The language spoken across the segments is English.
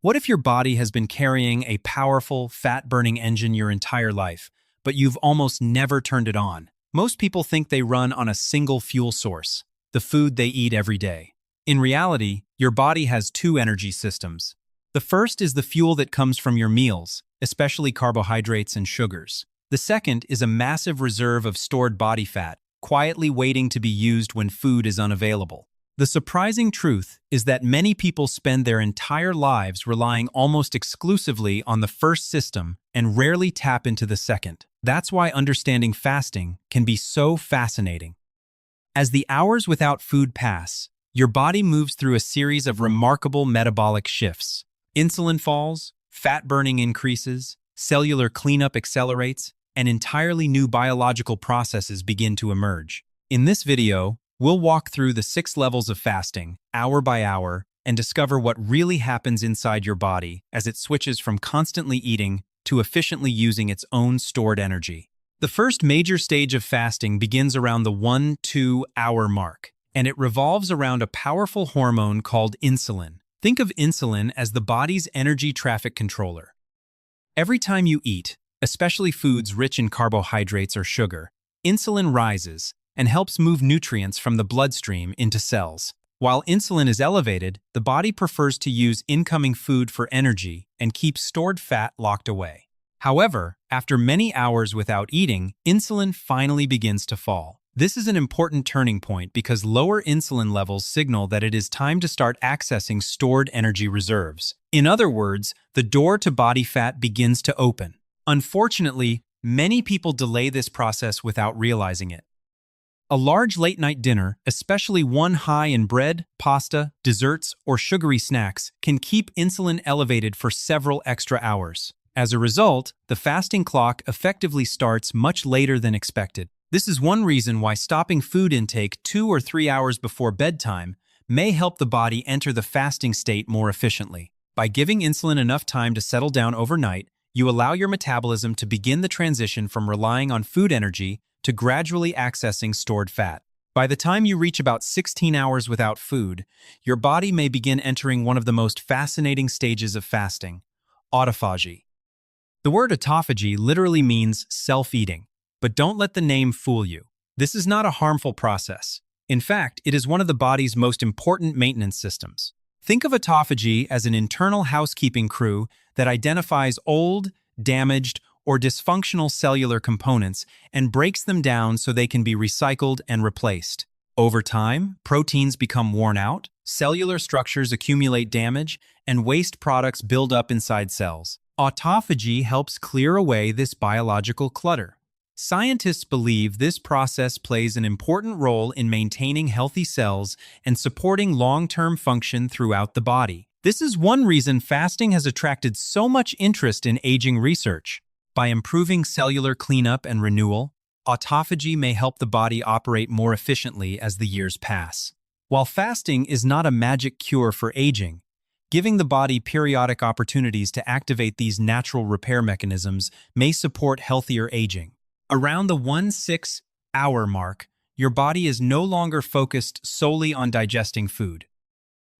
What if your body has been carrying a powerful, fat-burning engine your entire life, but you've almost never turned it on? Most people think they run on a single fuel source, the food they eat every day. In reality, your body has two energy systems. The first is the fuel that comes from your meals, especially carbohydrates and sugars. The second is a massive reserve of stored body fat, quietly waiting to be used when food is unavailable. The surprising truth is that many people spend their entire lives relying almost exclusively on the first system and rarely tap into the second. That's why understanding fasting can be so fascinating. As the hours without food pass, your body moves through a series of remarkable metabolic shifts. Insulin falls, fat burning increases, cellular cleanup accelerates, and entirely new biological processes begin to emerge. In this video, we'll walk through the 6 levels of fasting, hour by hour, and discover what really happens inside your body as it switches from constantly eating to efficiently using its own stored energy. The first major stage of fasting begins around the 1-2 hour mark, and it revolves around a powerful hormone called insulin. Think of insulin as the body's energy traffic controller. Every time you eat, especially foods rich in carbohydrates or sugar, insulin rises and helps move nutrients from the bloodstream into cells. While insulin is elevated, the body prefers to use incoming food for energy and keeps stored fat locked away. However, after many hours without eating, insulin finally begins to fall. This is an important turning point because lower insulin levels signal that it is time to start accessing stored energy reserves. In other words, the door to body fat begins to open. Unfortunately, many people delay this process without realizing it. A large late-night dinner, especially one high in bread, pasta, desserts, or sugary snacks, can keep insulin elevated for several extra hours. As a result, the fasting clock effectively starts much later than expected. This is one reason why stopping food intake 2 or 3 hours before bedtime may help the body enter the fasting state more efficiently. By giving insulin enough time to settle down overnight, you allow your metabolism to begin the transition from relying on food energy to gradually accessing stored fat. By the time you reach about 16 hours without food, your body may begin entering one of the most fascinating stages of fasting, autophagy. The word autophagy literally means self-eating, but don't let the name fool you. This is not a harmful process. In fact, it is one of the body's most important maintenance systems. Think of autophagy as an internal housekeeping crew that identifies old, damaged, or dysfunctional cellular components and breaks them down so they can be recycled and replaced. Over time, proteins become worn out, cellular structures accumulate damage, and waste products build up inside cells. Autophagy helps clear away this biological clutter. Scientists believe this process plays an important role in maintaining healthy cells and supporting long-term function throughout the body. This is one reason fasting has attracted so much interest in aging research. By improving cellular cleanup and renewal, autophagy may help the body operate more efficiently as the years pass. While fasting is not a magic cure for aging, giving the body periodic opportunities to activate these natural repair mechanisms may support healthier aging. Around the 1-6 hour mark, your body is no longer focused solely on digesting food.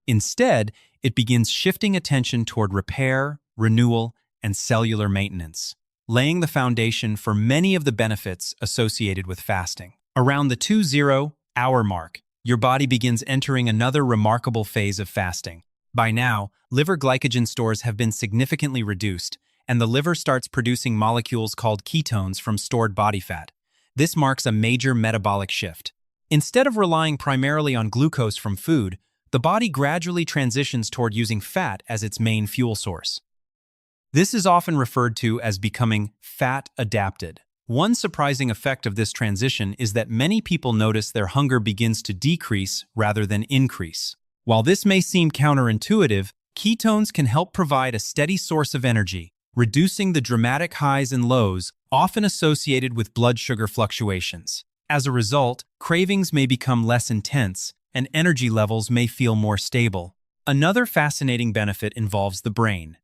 Instead, it begins shifting attention toward repair, renewal, and cellular maintenance, laying the foundation for many of the benefits associated with fasting. Around the 2-0 hour mark, your body begins entering another remarkable phase of fasting. By now, liver glycogen stores have been significantly reduced, and the liver starts producing molecules called ketones from stored body fat. This marks a major metabolic shift. Instead of relying primarily on glucose from food, the body gradually transitions toward using fat as its main fuel source. This is often referred to as becoming fat-adapted. One surprising effect of this transition is that many people notice their hunger begins to decrease rather than increase. While this may seem counterintuitive, ketones can help provide a steady source of energy, reducing the dramatic highs and lows often associated with blood sugar fluctuations. As a result, cravings may become less intense, and energy levels may feel more stable. Another fascinating benefit involves the brain.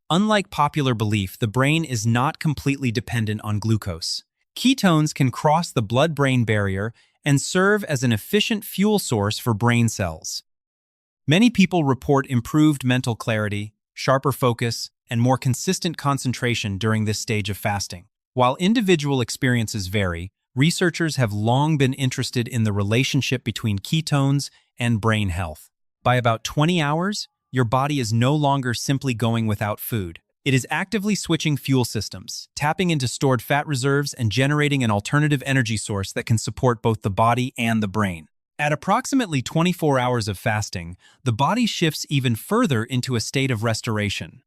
Unlike popular belief, the brain is not completely dependent on glucose. Ketones can cross the blood-brain barrier and serve as an efficient fuel source for brain cells. Many people report improved mental clarity, sharper focus, and more consistent concentration during this stage of fasting. While individual experiences vary, researchers have long been interested in the relationship between ketones and brain health. By about 20 hours, your body is no longer simply going without food. It is actively switching fuel systems, tapping into stored fat reserves and generating an alternative energy source that can support both the body and the brain. At approximately 24 hours of fasting, the body shifts even further into a state of restoration.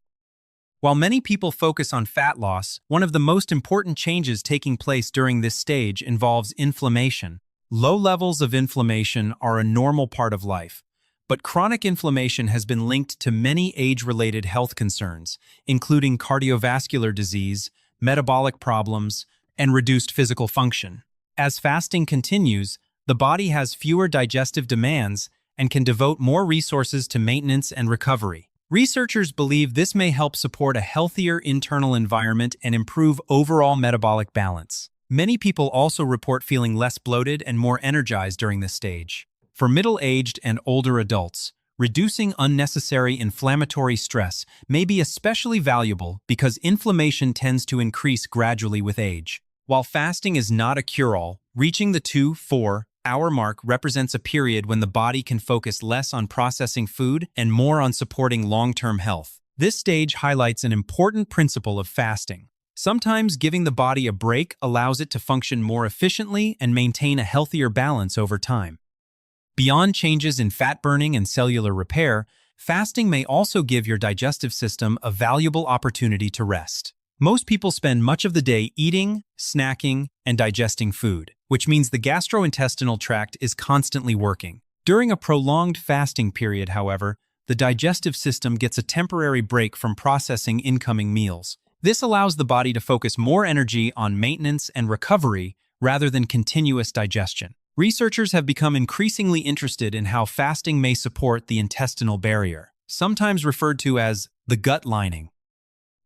While many people focus on fat loss, one of the most important changes taking place during this stage involves inflammation. Low levels of inflammation are a normal part of life, but chronic inflammation has been linked to many age-related health concerns, including cardiovascular disease, metabolic problems, and reduced physical function. As fasting continues, the body has fewer digestive demands and can devote more resources to maintenance and recovery. Researchers believe this may help support a healthier internal environment and improve overall metabolic balance. Many people also report feeling less bloated and more energized during this stage. For middle-aged and older adults, reducing unnecessary inflammatory stress may be especially valuable because inflammation tends to increase gradually with age. While fasting is not a cure-all, reaching the 2-4-hour mark represents a period when the body can focus less on processing food and more on supporting long-term health. This stage highlights an important principle of fasting. Sometimes giving the body a break allows it to function more efficiently and maintain a healthier balance over time. Beyond changes in fat burning and cellular repair, fasting may also give your digestive system a valuable opportunity to rest. Most people spend much of the day eating, snacking, and digesting food, which means the gastrointestinal tract is constantly working. During a prolonged fasting period, however, the digestive system gets a temporary break from processing incoming meals. This allows the body to focus more energy on maintenance and recovery rather than continuous digestion. Researchers have become increasingly interested in how fasting may support the intestinal barrier, sometimes referred to as the gut lining.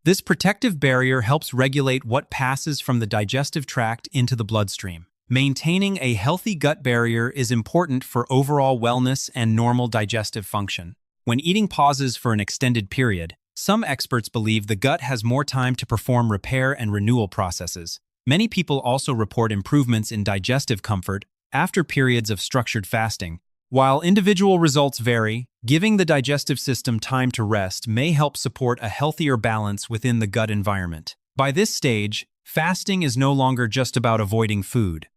This protective barrier helps regulate what passes from the digestive tract into the bloodstream. Maintaining a healthy gut barrier is important for overall wellness and normal digestive function. When eating pauses for an extended period, some experts believe the gut has more time to perform repair and renewal processes. Many people also report improvements in digestive comfort after periods of structured fasting. While individual results vary, giving the digestive system time to rest may help support a healthier balance within the gut environment. By this stage, fasting is no longer just about avoiding food.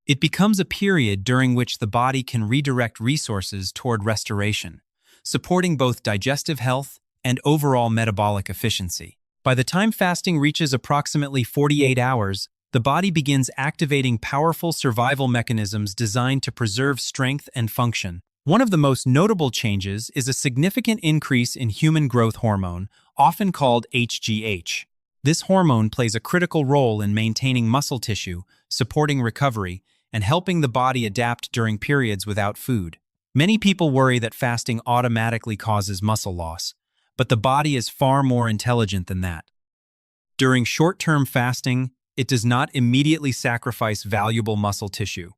It becomes a period during which the body can redirect resources toward restoration, supporting both digestive health and overall metabolic efficiency. By the time fasting reaches approximately 48 hours, the body begins activating powerful survival mechanisms designed to preserve strength and function. One of the most notable changes is a significant increase in human growth hormone, often called HGH. This hormone plays a critical role in maintaining muscle tissue, supporting recovery, and helping the body adapt during periods without food. Many people worry that fasting automatically causes muscle loss, but the body is far more intelligent than that. During short-term fasting, it does not immediately sacrifice valuable muscle tissue.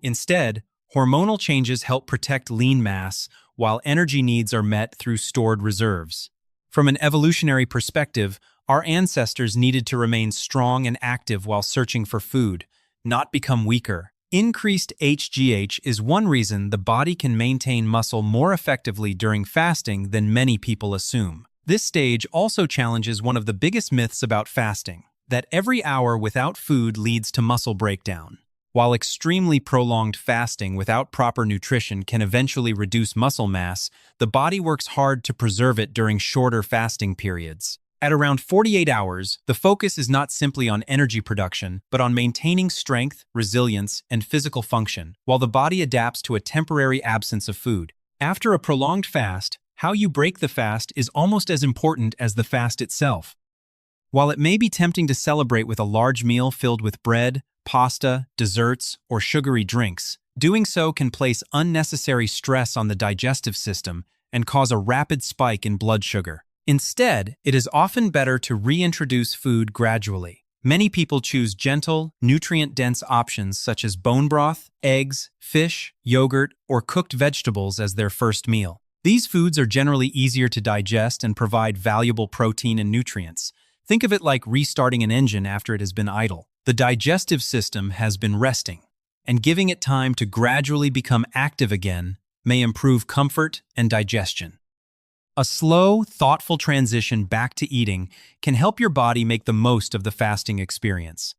Instead, hormonal changes help protect lean mass while energy needs are met through stored reserves. From an evolutionary perspective, our ancestors needed to remain strong and active while searching for food, not become weaker. Increased HGH is one reason the body can maintain muscle more effectively during fasting than many people assume. This stage also challenges one of the biggest myths about fasting, that every hour without food leads to muscle breakdown. While extremely prolonged fasting without proper nutrition can eventually reduce muscle mass, the body works hard to preserve it during shorter fasting periods. At around 48 hours, the focus is not simply on energy production, but on maintaining strength, resilience, and physical function, while the body adapts to a temporary absence of food. After a prolonged fast, how you break the fast is almost as important as the fast itself. While it may be tempting to celebrate with a large meal filled with bread, pasta, desserts, or sugary drinks, doing so can place unnecessary stress on the digestive system and cause a rapid spike in blood sugar. Instead, it is often better to reintroduce food gradually. Many people choose gentle, nutrient-dense options such as bone broth, eggs, fish, yogurt, or cooked vegetables as their first meal. These foods are generally easier to digest and provide valuable protein and nutrients. Think of it like restarting an engine after it has been idle. The digestive system has been resting, and giving it time to gradually become active again may improve comfort and digestion. A slow, thoughtful transition back to eating can help your body make the most of the fasting experience.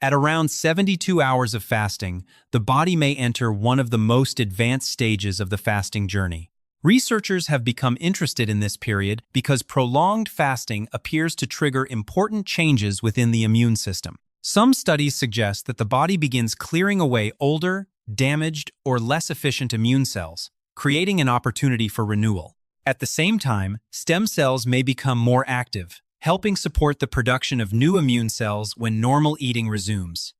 At around 72 hours of fasting, the body may enter one of the most advanced stages of the fasting journey. Researchers have become interested in this period because prolonged fasting appears to trigger important changes within the immune system. Some studies suggest that the body begins clearing away older, damaged, or less efficient immune cells, creating an opportunity for renewal. At the same time, stem cells may become more active, helping support the production of new immune cells when normal eating resumes.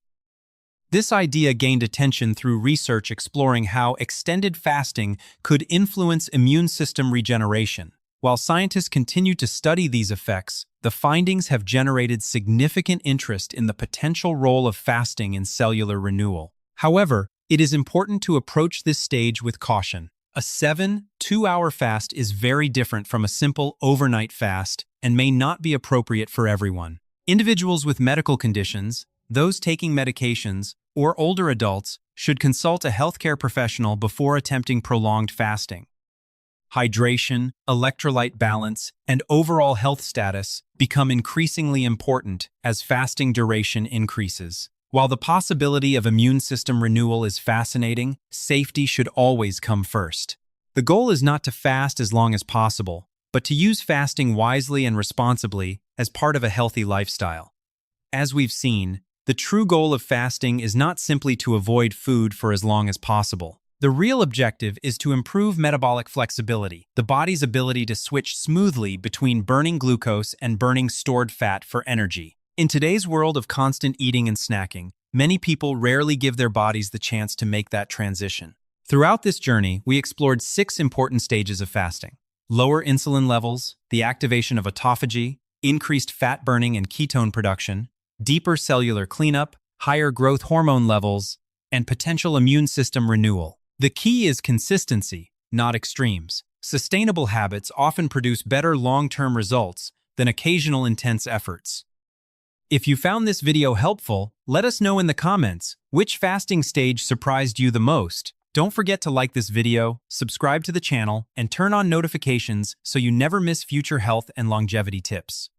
This idea gained attention through research exploring how extended fasting could influence immune system regeneration. While scientists continue to study these effects, the findings have generated significant interest in the potential role of fasting in cellular renewal. However, it is important to approach this stage with caution. A 7-2-hour fast is very different from a simple overnight fast and may not be appropriate for everyone. Individuals with medical conditions, those taking medications, or older adults should consult a healthcare professional before attempting prolonged fasting. Hydration, electrolyte balance, and overall health status become increasingly important as fasting duration increases. While the possibility of immune system renewal is fascinating, safety should always come first. The goal is not to fast as long as possible, but to use fasting wisely and responsibly as part of a healthy lifestyle. As we've seen, the true goal of fasting is not simply to avoid food for as long as possible. The real objective is to improve metabolic flexibility, the body's ability to switch smoothly between burning glucose and burning stored fat for energy. In today's world of constant eating and snacking, many people rarely give their bodies the chance to make that transition. Throughout this journey, we explored 6 important stages of fasting: lower insulin levels, the activation of autophagy, increased fat burning and ketone production, deeper cellular cleanup, higher growth hormone levels, and potential immune system renewal. The key is consistency, not extremes. Sustainable habits often produce better long-term results than occasional intense efforts. If you found this video helpful, let us know in the comments which fasting stage surprised you the most. Don't forget to like this video, subscribe to the channel, and turn on notifications so you never miss future health and longevity tips.